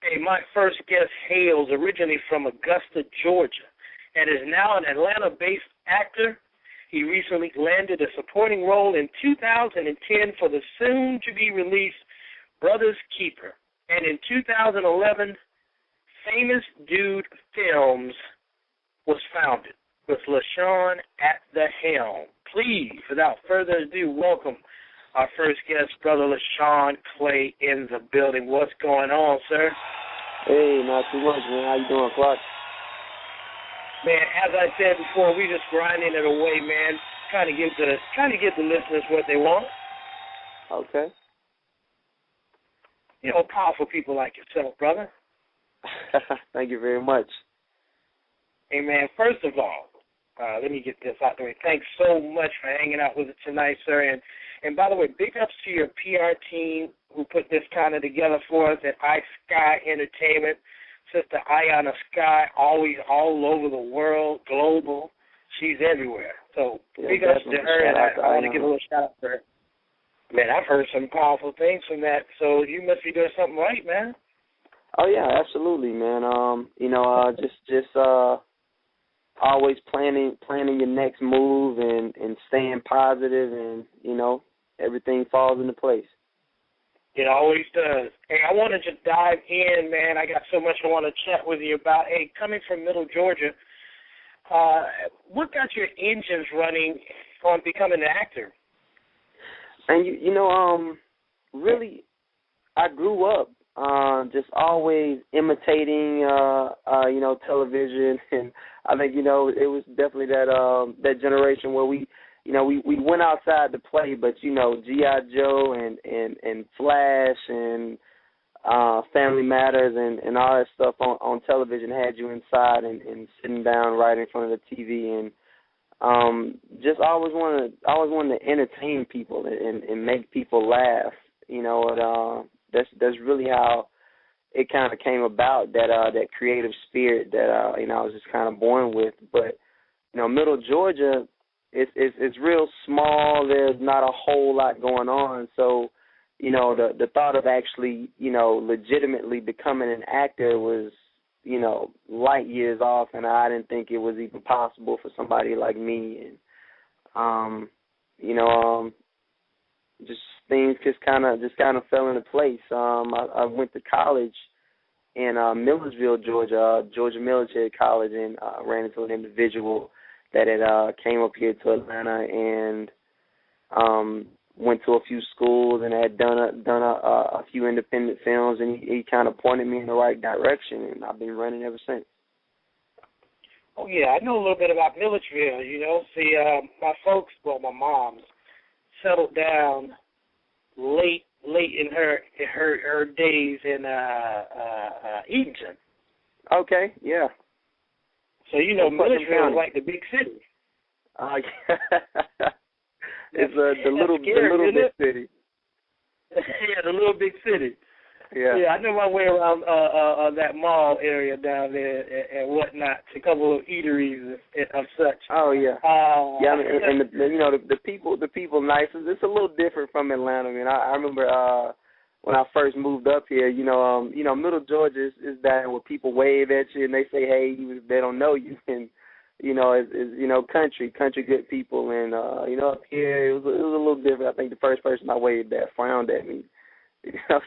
Hey, my first guest hails originally from Augusta, Georgia, and is now an Atlanta-based actor. He recently landed a supporting role in 2010 for the soon-to-be-released Brother's Keeper. And in 2011, Famous Dude Films was founded with Shaun at the helm. Please, without further ado, welcome our first guest, Brother Shaun Clay, in the building. What's going on, sir? Hey, not too much, man. How you doing, Clark? Man, as I said before, we just grinding it away, man. Trying to give the listeners what they want. Okay. You know, powerful people like yourself, brother. Thank you very much. Hey, man, first of all, let me get this out the way. Thanks so much for hanging out with us tonight, sir. And by the way, big ups to your PR team who put this kind of together for us at iSky Entertainment. Sister Ayana Sky, always all over the world, global. She's everywhere. So big ups to her, and I want to give a little shout out to her. Man, I've heard some powerful things from that, so you must be doing something right, man. Oh, yeah, absolutely, man. Just always planning your next move and staying positive, and, you know, everything falls into place. It always does. Hey, I wanted to dive in, man. I got so much I want to chat with you about. Hey, coming from Middle Georgia, what got your engines running on becoming an actor? And, really, I grew up just always imitating, television. And I think, it was definitely that generation where we went outside to play, but, G.I. Joe and Flash and Family Matters and all that stuff on television had you inside and sitting down right in front of the TV, and just always wanted to entertain people and make people laugh. That's really how it kind of came about, that creative spirit that I was just kind of born with. But Middle Georgia, it's real small. There's not a whole lot going on. So, the thought of actually, legitimately becoming an actor was, light years off, and I didn't think it was even possible for somebody like me. And, just things just kind of fell into place. I went to college in Millersville, Georgia Military College, and ran into an individual that had came up here to Atlanta and went to a few schools and had done a few independent films, and he kind of pointed me in the right direction, and I've been running ever since. Oh, yeah, I know a little bit about Milledgeville, See, my folks, my mom, settled down late in her days in Eatonton. Okay, yeah. So, Milledgeville is like the big city. Yeah. It's the little big city. Yeah, the little big city. Yeah. Yeah, I know my way around that mall area down there and whatnot. A couple of eateries of such. Oh yeah. And the people nice. It's a little different from Atlanta. I mean, I remember when I first moved up here. Middle Georgia is that where people wave at you and they say hey, they don't know you, and it's country good people, and up here it was a little different. I think the first person I waved at frowned at me. So.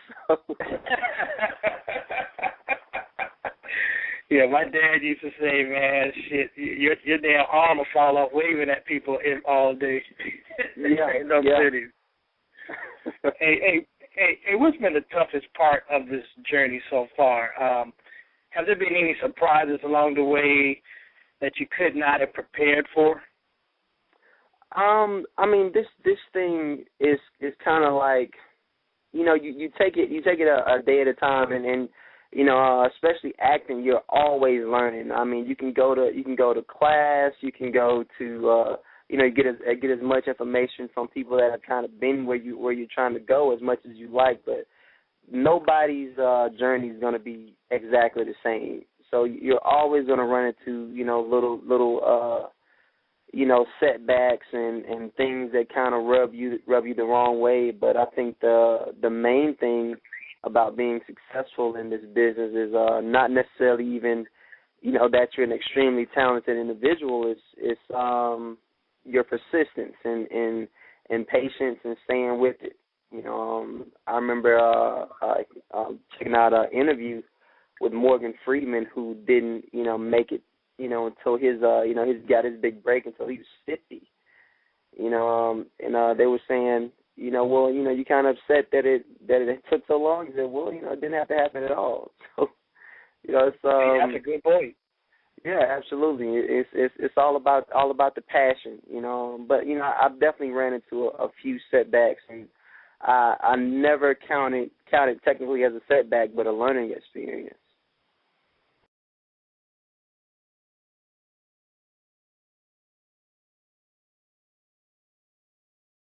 Yeah, my dad used to say, man, shit, your damn arm will fall off waving at people all day. Yeah, in those cities. Hey, what's been the toughest part of this journey so far? Have there been any surprises along the way that you could not have prepared for? I mean, this thing is kind of like, you take it a day at a time, and especially acting, you're always learning. I mean, you can go to class, you can go to get as much information from people that have kind of been where you're trying to go as much as you like, but nobody's journey is going to be exactly the same. So you're always going to run into little setbacks and things that kind of rub you the wrong way. But I think the main thing about being successful in this business is not necessarily even, that you're an extremely talented individual. It's your persistence and patience and staying with it. I remember checking out an interview with Morgan Freeman, who didn't, make it, until he's got his big break until he was 50. And they were saying, well, you kind of upset that it took so long. He said, well, it didn't have to happen at all. So, it's that's a good point. Yeah, absolutely. It's all about the passion, But I've definitely ran into a few setbacks, and I never counted technically as a setback, but a learning experience.